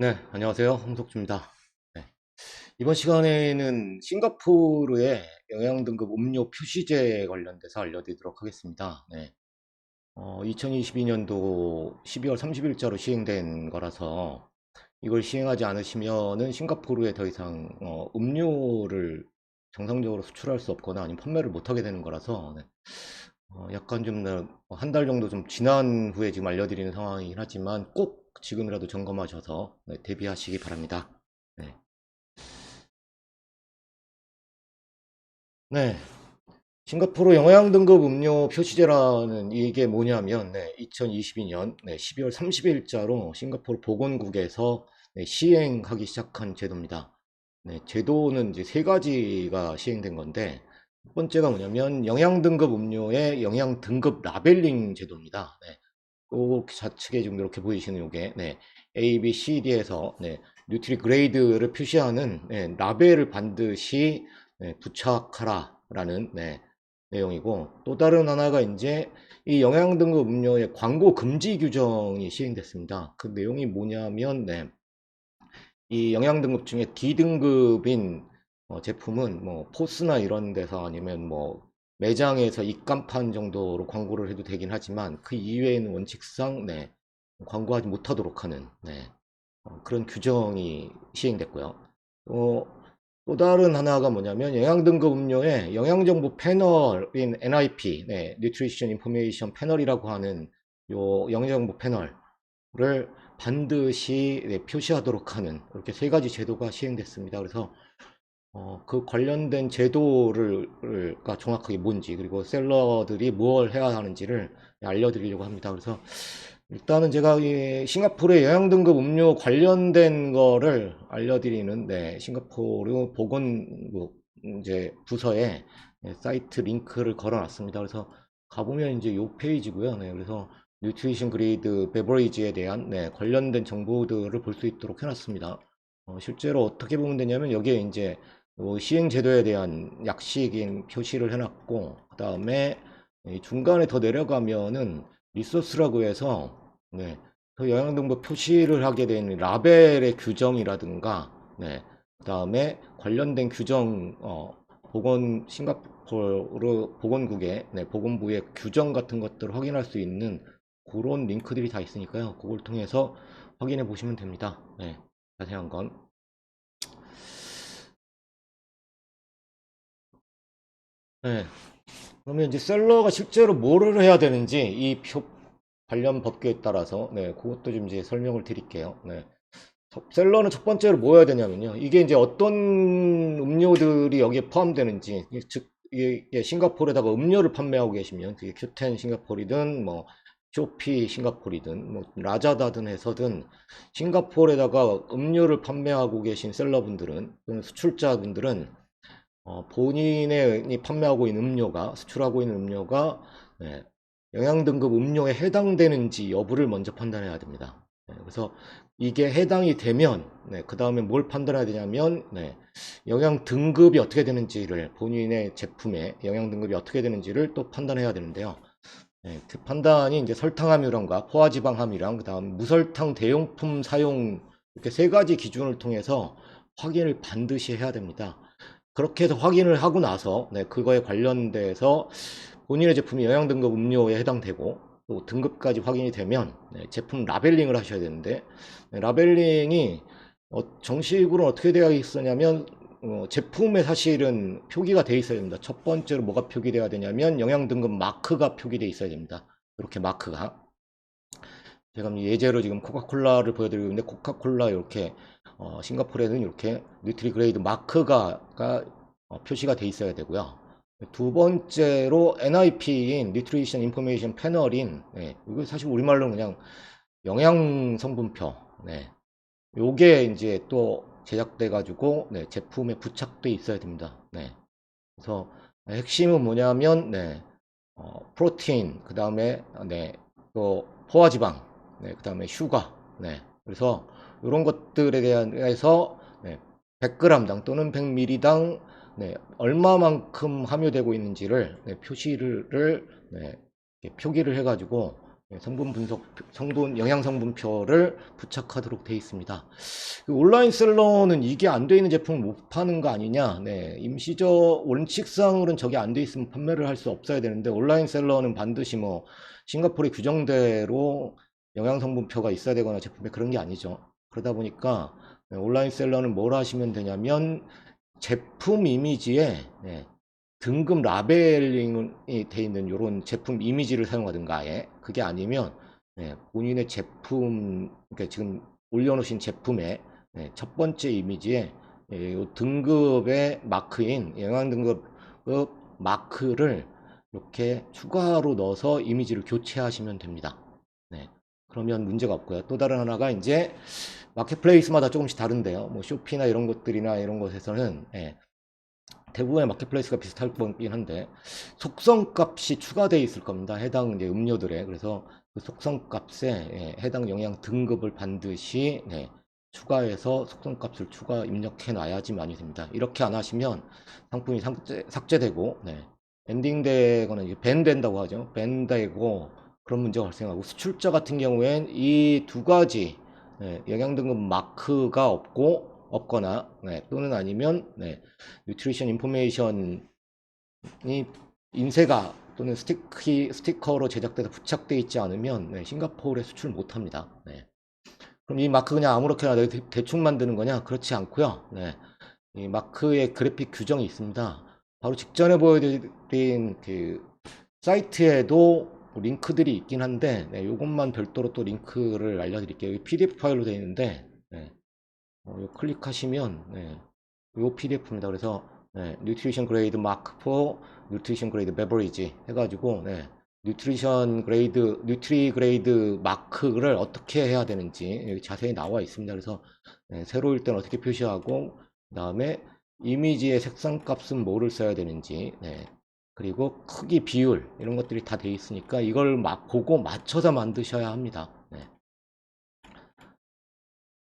네, 안녕하세요. 홍석주입니다. 네, 이번 시간에는 싱가포르의 영양등급 음료 표시제 관련돼서 알려드리도록 하겠습니다. 2022년도 12월 30일자로 시행된 거라서 이걸 시행하지 않으시면은 싱가포르에 더 이상 음료를 정상적으로 수출할 수 없거나 아니면 판매를 못하게 되는 거라서 약간 좀 한 달 정도 좀 지난 후에 지금 알려드리는 상황이긴 하지만 꼭 지금이라도 점검하셔서 대비하시기 바랍니다. 네. 네. 싱가포르 영양등급 음료 표시제라는 이게 뭐냐면 2022년 12월 30일자로 싱가포르 보건국에서 시행하기 시작한 제도입니다. 제도는 이제 세 가지가 시행된 건데 첫 번째가 뭐냐면 영양등급 음료의 영양등급 라벨링 제도입니다. 꼭 좌측에 지금 이렇게 보이시는 요게 A, B, C, D에서 뉴트리 그레이드를 표시하는 라벨을 반드시 부착하라라는 내용이고, 또 다른 하나가 이제 이 영양등급 음료의 광고 금지 규정이 시행됐습니다. 그 내용이 뭐냐면 이 영양등급 중에 D등급인 제품은 뭐 포스나 이런 데서 아니면 뭐 매장에서 입간판 정도로 광고를 해도 되긴 하지만 그 이외에는 원칙상 광고하지 못하도록 하는 그런 규정이 시행됐고요. 또 다른 하나가 뭐냐면 영양등급 음료의 영양정보 패널인 NIP, Nutrition Information 패널이라고 하는 요 영양정보 패널을 반드시 표시하도록 하는 이렇게 세 가지 제도가 시행됐습니다. 그래서 그 관련된 제도가 정확하게 뭔지, 그리고 셀러들이 뭘 해야 하는지를 알려드리려고 합니다. 그래서 일단은 제가 이 싱가포르의 영양등급 음료 관련된 거를 알려드리는 싱가포르 보건국 이제 부서에 사이트 링크를 걸어 놨습니다. 그래서 가보면 이제 요 페이지고요. 그래서 뉴트리션 그레이드 베버리지에 대한 관련된 정보들을 볼 수 있도록 해놨습니다. 실제로 어떻게 보면 되냐면 여기에 이제 시행 제도에 대한 약식인 표시를 해놨고, 그 다음에 중간에 더 내려가면은 리소스라고 해서 그 영양등급 표시를 하게 된 라벨의 규정이라든가, 그 다음에 관련된 규정, 싱가포르 보건국의 보건부의 규정 같은 것들을 확인할 수 있는 그런 링크들이 다 있으니까요. 그걸 통해서 확인해 보시면 됩니다. 자세한 건. 네. 그러면 이제 셀러가 실제로 뭐를 해야 되는지 이 관련 법규에 따라서 그것도 좀 이제 설명을 드릴게요. 셀러는 첫 번째로 뭐 해야 되냐면요. 이게 이제 어떤 음료들이 여기에 포함되는지, 즉 이게 싱가포르에다가 음료를 판매하고 계시면 그게 큐텐 싱가포르이든 뭐 쇼피 싱가포르이든 뭐 라자다든 해서든 싱가포르에다가 음료를 판매하고 계신 셀러분들은 또는 수출자분들은 본인이 판매하고 있는 음료가, 수출하고 있는 음료가 영양등급 음료에 해당되는지 여부를 먼저 판단해야 됩니다. 그래서 이게 해당이 되면 그 다음에 뭘 판단해야 되냐면 영양등급이 어떻게 되는지를, 본인의 제품의 영양등급이 어떻게 되는지를 또 판단해야 되는데요. 그 판단이 이제 설탕 함유량과 포화지방 함유량, 그 다음 무설탕 대용품 사용, 이렇게 세 가지 기준을 통해서 확인을 반드시 해야 됩니다. 그렇게 해서 확인을 하고 나서 그거에 관련돼서 본인의 제품이 영양등급 음료에 해당되고 또 등급까지 확인이 되면 제품 라벨링을 하셔야 되는데, 라벨링이 정식으로 어떻게 되어 있었냐면 제품에 사실은 표기가 되어 있어야 됩니다. 첫 번째로 뭐가 표기되어야 되냐면 영양등급 마크가 표기되어 있어야 됩니다. 이렇게 마크가, 제가 예제로 지금 코카콜라를 보여드리고 있는데, 코카콜라 이렇게 싱가포르에는 이렇게 뉴트리 그레이드 마크가 표시가 돼 있어야 되고요. 두 번째로 NIP인 뉴트리션 인포메이션 패널인, 이거 사실 우리말로는 그냥 영양 성분표, 요게 이제 또 제작돼 가지고 제품에 부착돼 있어야 됩니다. 그래서 핵심은 뭐냐면 프로틴, 그 다음에 또 포화지방, 그 다음에 슈가, 그래서 이런 것들에 대해서 100g당 또는 100ml당 얼마만큼 함유되고 있는지를 표시를, 표기를 해가지고 성분 분석, 영양 성분표를 부착하도록 되어 있습니다. 온라인 셀러는 이게 안 돼 있는 제품을 못 파는 거 아니냐? 네, 임시적 원칙상으로는 저게 안 돼 있으면 판매를 할 수 없어야 되는데 온라인 셀러는 반드시 뭐 싱가포르의 규정대로 영양 성분표가 있어야 되거나 제품에 그런 게 아니죠. 그러다 보니까 온라인 셀러는 뭘 하시면 되냐면 제품 이미지에 등급 라벨링이 돼 있는 이런 제품 이미지를 사용하든가 아예 그게 아니면 본인의 제품, 그러니까 지금 올려놓으신 제품의 첫 번째 이미지에 등급의 마크인 영양 등급 마크를 이렇게 추가로 넣어서 이미지를 교체하시면 됩니다. 그러면 문제가 없고요. 또 다른 하나가 이제 마켓플레이스마다 조금씩 다른데요. 뭐 쇼피나 이런 것들이나 이런 곳에서는 대부분의 마켓플레이스가 비슷할 거긴 한데 속성값이 추가되어 있을 겁니다. 해당 이제 음료들에. 그래서 그 속성값에 해당 영양 등급을 반드시 추가해서 속성값을 추가 입력해 놔야지만이 됩니다. 이렇게 안 하시면 상품이 삭제되고 엔딩되거나 이제 밴 된다고 하죠. 밴 되고 그런 문제가 발생하고 수출자 같은 경우엔 이 두 가지 영양 등급 마크가 없거나 또는 아니면 뉴트리션 인포메이션이 인쇄가 또는 스티커로 제작돼서 부착되어 있지 않으면 싱가포르에 수출 못합니다. 그럼 이 마크 그냥 아무렇게나 대충 만드는 거냐? 그렇지 않고요. 이 마크의 그래픽 규정이 있습니다. 바로 직전에 보여드린 그 사이트에도 링크들이 있긴 한데 이것만 별도로 또 링크를 알려드릴게요. PDF 파일로 되어 있는데 클릭하시면 요 PDF입니다. 그래서 뉴트리션 그레이드 마크 4 뉴트리션 그레이드 베버리지 해가지고 뉴트리션 그레이드 뉴트리 그레이드 마크를 어떻게 해야 되는지 여기 자세히 나와 있습니다. 그래서 세로일 때는 어떻게 표시하고 그 다음에 이미지의 색상 값은 뭐를 써야 되는지 그리고 크기 비율 이런 것들이 다 되어 있으니까 이걸 보고 맞춰서 만드셔야 합니다.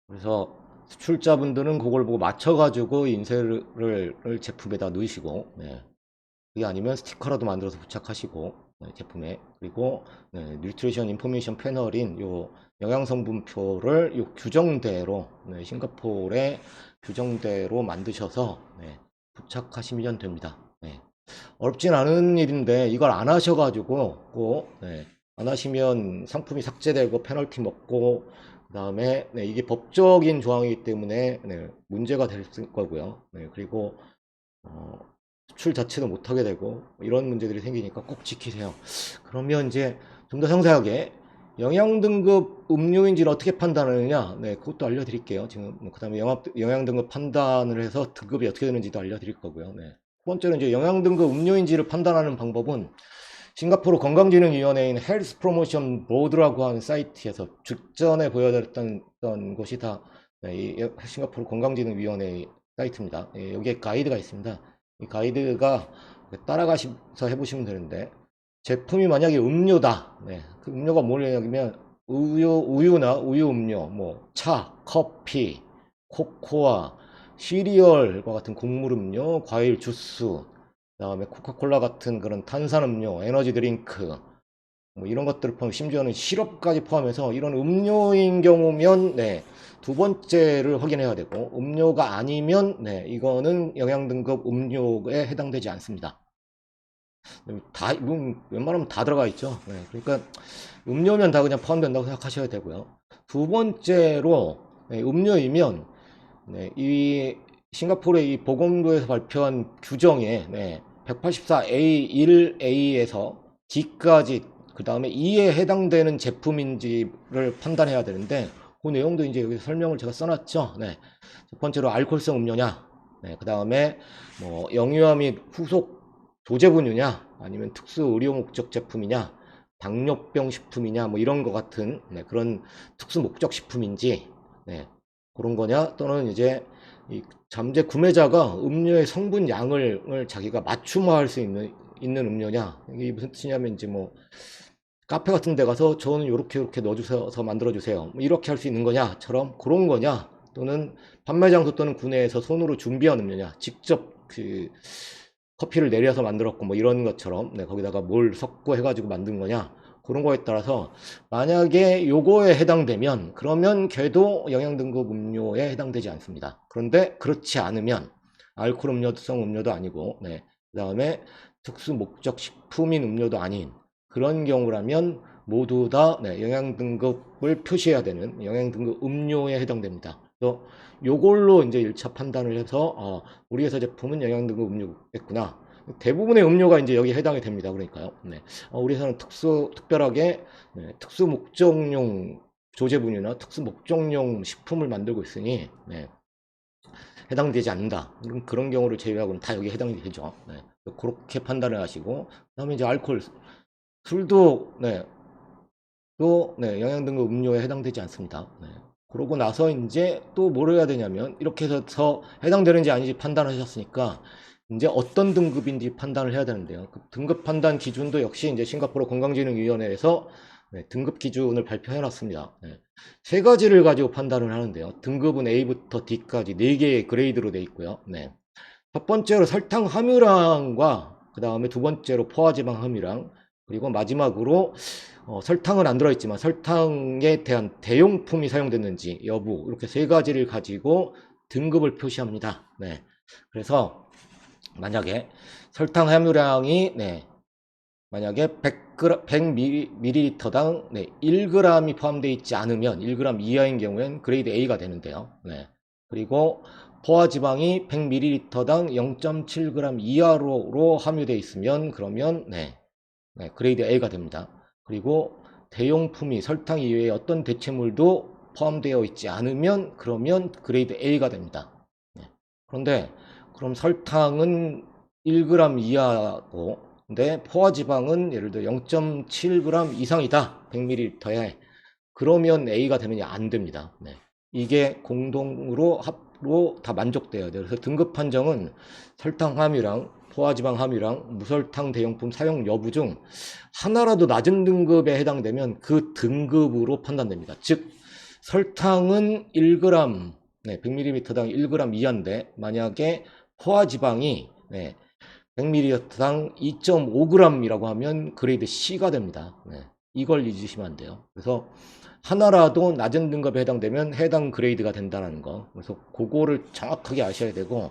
그래서 수출자분들은 그걸 보고 맞춰가지고 인쇄를 제품에다 넣으시고 그게 아니면 스티커라도 만들어서 부착하시고 제품에 그리고 뉴트리션 인포메이션 패널인 요 영양성분표를 요 규정대로 싱가포르의 규정대로 만드셔서 부착하시면 됩니다. 어렵진 않은 일인데 이걸 안 하셔가지고 꼭 안 하시면 상품이 삭제되고 페널티 먹고 그 다음에 이게 법적인 조항이기 때문에 문제가 될 거고요. 그리고 수출 자체도 못하게 되고 이런 문제들이 생기니까 꼭 지키세요. 그러면 이제 좀 더 상세하게 영양 등급 음료인지를 어떻게 판단하느냐 그것도 알려드릴게요. 지금 그 다음에 영양 등급 판단을 해서 등급이 어떻게 되는지도 알려드릴 거고요. 두 번째는 이제 영양 등급 음료인지를 판단하는 방법은 싱가포르 건강진흥위원회인 헬스 프로모션 보드라고 하는 사이트에서 직전에 보여드렸던 것이 다 싱가포르 건강진흥위원회 사이트입니다. 여기에 가이드가 있습니다. 이 가이드가 따라가셔서 해보시면 되는데 제품이 만약에 음료다. 그 음료가 뭐냐면 우유나 우유 음료, 뭐 차, 커피, 코코아, 시리얼과 같은 곡물 음료, 과일 주스, 그다음에 코카콜라 같은 그런 탄산음료, 에너지 드링크 뭐 이런 것들을 포함 심지어는 시럽까지 포함해서 이런 음료인 경우면 두 번째를 확인해야 되고 음료가 아니면 이거는 영양 등급 음료에 해당되지 않습니다. 다 웬만하면 다 들어가 있죠. 그러니까 음료면 다 그냥 포함된다고 생각하셔야 되고요. 두 번째로 음료이면 이 싱가포르의 이 보건부에서 발표한 규정에 184A1A에서 D까지 그 다음에 E에 해당되는 제품인지를 판단해야 되는데 그 내용도 이제 여기서 설명을 제가 써놨죠. 첫 번째로 알코올성 음료냐, 그 다음에 뭐 영유아 및 후속 조제분유냐, 아니면 특수 의료 목적 제품이냐, 당뇨병 식품이냐, 뭐 이런 것 같은 그런 특수 목적 식품인지 그런 거냐, 또는 이제 이 잠재 구매자가 음료의 성분 양을 자기가 맞춤화할 수 있는 음료냐. 이게 무슨 뜻이냐면 이제 뭐 카페 같은 데 가서 저는 요렇게 넣어주셔서 만들어주세요, 뭐 이렇게 할 수 있는 거냐처럼 그런 거냐, 또는 판매 장소 또는 구내에서 손으로 준비한 음료냐, 직접 그 커피를 내려서 만들었고 뭐 이런 것처럼 거기다가 뭘 섞고 해가지고 만든 거냐, 그런 거에 따라서 만약에 요거에 해당되면 그러면 걔도 영양등급 음료에 해당되지 않습니다. 그런데 그렇지 않으면 알코올 음료성 음료도 아니고 그 다음에 특수 목적 식품인 음료도 아닌 그런 경우라면 모두 다 영양등급을 표시해야 되는 영양등급 음료에 해당됩니다. 그래서 요걸로 이제 1차 판단을 해서 우리 회사 제품은 영양등급 음료겠구나. 대부분의 음료가 이제 여기에 해당이 됩니다. 그러니까요. 우리 회사는 특별하게 특수 목적용 조제분이나 특수 목적용 식품을 만들고 있으니 해당되지 않는다. 그런 경우를 제외하고는 다 여기에 해당이 되죠. 그렇게 판단을 하시고, 그다음에 이제 알코올, 술도 또 영양등급 음료에 해당되지 않습니다. 그러고 나서 이제 또 뭘 해야 되냐면 이렇게 해서 해당되는지 아닌지 판단하셨으니까 이제 어떤 등급인지 판단을 해야 되는데요. 그 등급 판단 기준도 역시 이제 싱가포르 건강진흥위원회에서 등급 기준을 발표해 놨습니다. 세 가지를 가지고 판단을 하는데요. 등급은 A부터 D까지 4개의 그레이드로 되어 있고요. 첫 번째로 설탕 함유량과 그 다음에 두 번째로 포화지방 함유량, 그리고 마지막으로 설탕은 안 들어있지만 설탕에 대한 대용품이 사용됐는지 여부, 이렇게 세 가지를 가지고 등급을 표시합니다. 그래서 만약에 설탕 함유량이 만약에 100ml당 1g이 포함되어 있지 않으면 1g 이하인 경우엔 그레이드 A가 되는데요. 그리고 포화지방이 100ml당 0.7g 이하로 함유되어 있으면 그러면 그레이드 A가 됩니다. 그리고 대용품이 설탕 이외에 어떤 대체물도 포함되어 있지 않으면 그러면 그레이드 A가 됩니다. 그런데 그럼 설탕은 1g 이하고 근데 포화지방은 예를 들어 0.7g 이상이다. 100ml에. 그러면 A가 되느냐? 안 됩니다. 이게 공동으로 합으로 다 만족돼야 돼요. 그래서 등급 판정은 설탕 함유량, 포화지방 함유량, 무설탕 대용품 사용 여부 중 하나라도 낮은 등급에 해당되면 그 등급으로 판단됩니다. 즉 설탕은 1g, 100ml당 1g 이하인데 만약에 포화지방이 100ml당 2.5g이라고 하면 그레이드 C가 됩니다. 이걸 잊으시면 안 돼요. 그래서 하나라도 낮은 등급에 해당되면 해당 그레이드가 된다는 거. 그래서 그거를 정확하게 아셔야 되고,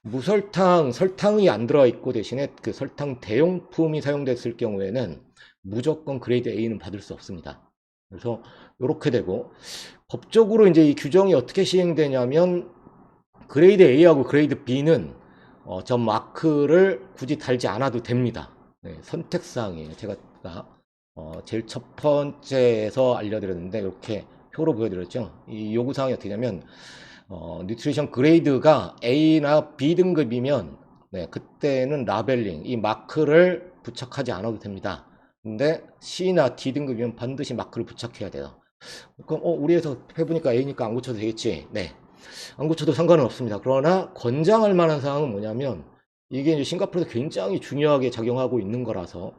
무설탕, 설탕이 안 들어있고 대신에 그 설탕 대용품이 사용됐을 경우에는 무조건 그레이드 A는 받을 수 없습니다. 그래서 이렇게 되고, 법적으로 이제 이 규정이 어떻게 시행되냐면 그레이드 A하고 그레이드 B는 저 마크를 굳이 달지 않아도 됩니다. 선택사항이에요. 제가 제일 첫 번째에서 알려드렸는데 이렇게 표로 보여드렸죠. 이 요구사항이 어떻게 되냐면 뉴트리션 그레이드가 A나 B 등급이면 그때는 라벨링, 이 마크를 부착하지 않아도 됩니다. 근데 C나 D 등급이면 반드시 마크를 부착해야 돼요. 그럼 우리 회사 해보니까 A니까 안 고쳐도 되겠지. 안 고쳐도 상관은 없습니다. 그러나 권장할 만한 사항은 뭐냐면 이게 이제 싱가포르에서 굉장히 중요하게 작용하고 있는 거라서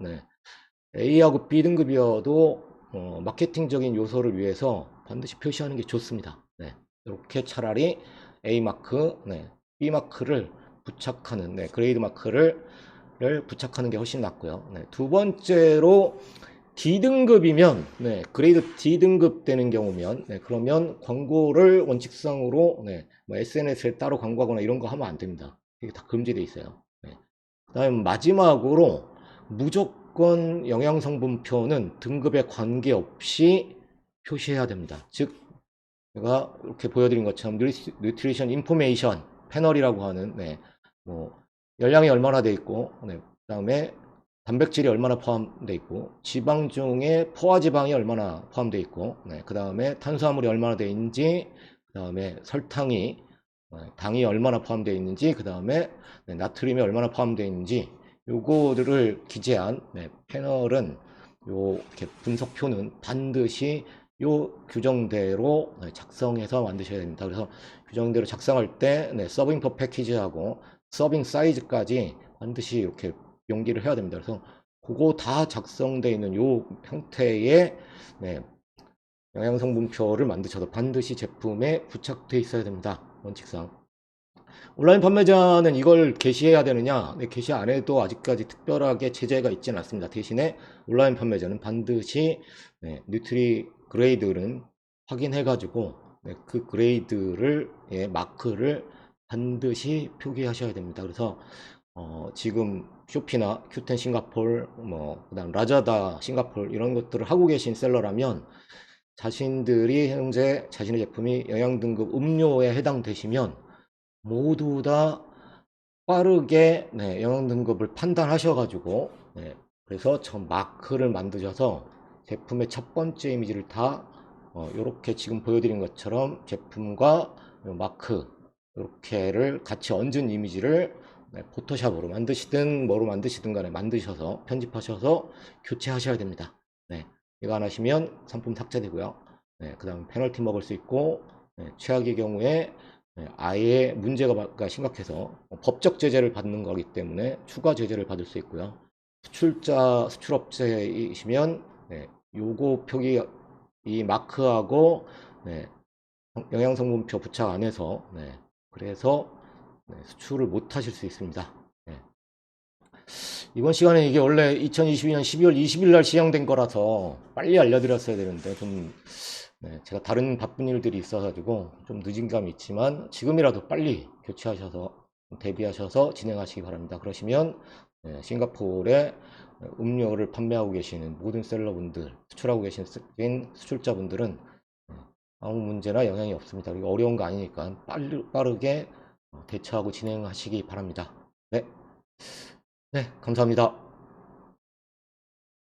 A하고 B 등급이어도 마케팅적인 요소를 위해서 반드시 표시하는 게 좋습니다. 이렇게 차라리 A 마크, B 마크를 부착하는 그레이드 마크를 부착하는 게 훨씬 낫고요. 두 번째로 D등급이면 그레이드 D등급 되는 경우면 그러면 광고를 원칙상으로 뭐 SNS에 따로 광고하거나 이런 거 하면 안 됩니다. 이게 다 금지돼 있어요. 그다음 마지막으로 무조건 영양성분표는 등급에 관계없이 표시해야 됩니다. 즉 제가 이렇게 보여드린 것처럼 뉴트리션 인포메이션 패널이라고 하는 뭐 열량이 얼마나 돼 있고 그다음에 단백질이 얼마나 포함되어 있고 지방 중에 포화지방이 얼마나 포함되어 있고 그 다음에 탄수화물이 얼마나 되어 있는지 그 다음에 설탕이 당이 얼마나 포함되어 있는지 그 다음에 나트륨이 얼마나 포함되어 있는지 요거를 기재한 패널은 요 이렇게 분석표는 반드시 요 규정대로 작성해서 만드셔야 됩니다. 그래서 규정대로 작성할 때 서빙 퍼 패키지하고 서빙 사이즈까지 반드시 이렇게 용기를 해야 됩니다. 그래서 그거 다 작성되어 있는 요 형태의 영양성분표를 만드셔도 반드시 제품에 부착되어 있어야 됩니다. 원칙상. 온라인 판매자는 이걸 게시해야 되느냐? 네, 게시 안 해도 아직까지 특별하게 제재가 있지는 않습니다. 대신에 온라인 판매자는 반드시 네, 뉴트리 그레이드는 확인해가지고 네, 그 그레이드를 예, 마크를 반드시 표기하셔야 됩니다. 그래서 지금 쇼피나 큐텐 싱가폴, 뭐 그다음 라자다 싱가폴 이런 것들을 하고 계신 셀러라면 자신들이 현재 자신의 제품이 영양 등급 음료에 해당되시면 모두 다 빠르게 네, 영양 등급을 판단하셔가지고 네, 그래서 저 마크를 만드셔서 제품의 첫 번째 이미지를 다 이렇게 지금 보여드린 것처럼 제품과 마크 이렇게를 같이 얹은 이미지를 네, 포토샵으로 만드시든 뭐로 만드시든 간에 만드셔서 편집하셔서 교체하셔야 됩니다. 네, 이거 안 하시면 상품 삭제되고요. 네, 그 다음 페널티 먹을 수 있고 네, 최악의 경우에 네, 아예 문제가 심각해서 법적 제재를 받는 거기 때문에 추가 제재를 받을 수 있고요. 수출업체이시면 네, 요거 표기 이 마크하고 네, 영양성분표 부착 안 해서 네, 그래서 네, 수출을 못 하실 수 있습니다. 네. 이번 시간에 이게 원래 2022년 12월 20일 날 시행된 거라서 빨리 알려드렸어야 되는데 좀 네, 제가 다른 바쁜 일들이 있어가지고 좀 늦은 감이 있지만 지금이라도 빨리 교체하셔서 대비하셔서 진행하시기 바랍니다. 그러시면 네, 싱가포르에 음료를 판매하고 계시는 모든 셀러분들, 수출하고 계신 수출자분들은 네, 아무 문제나 영향이 없습니다. 그리고 어려운 거 아니니까 빠르게 대처하고 진행하시기 바랍니다. 네, 네, 감사합니다.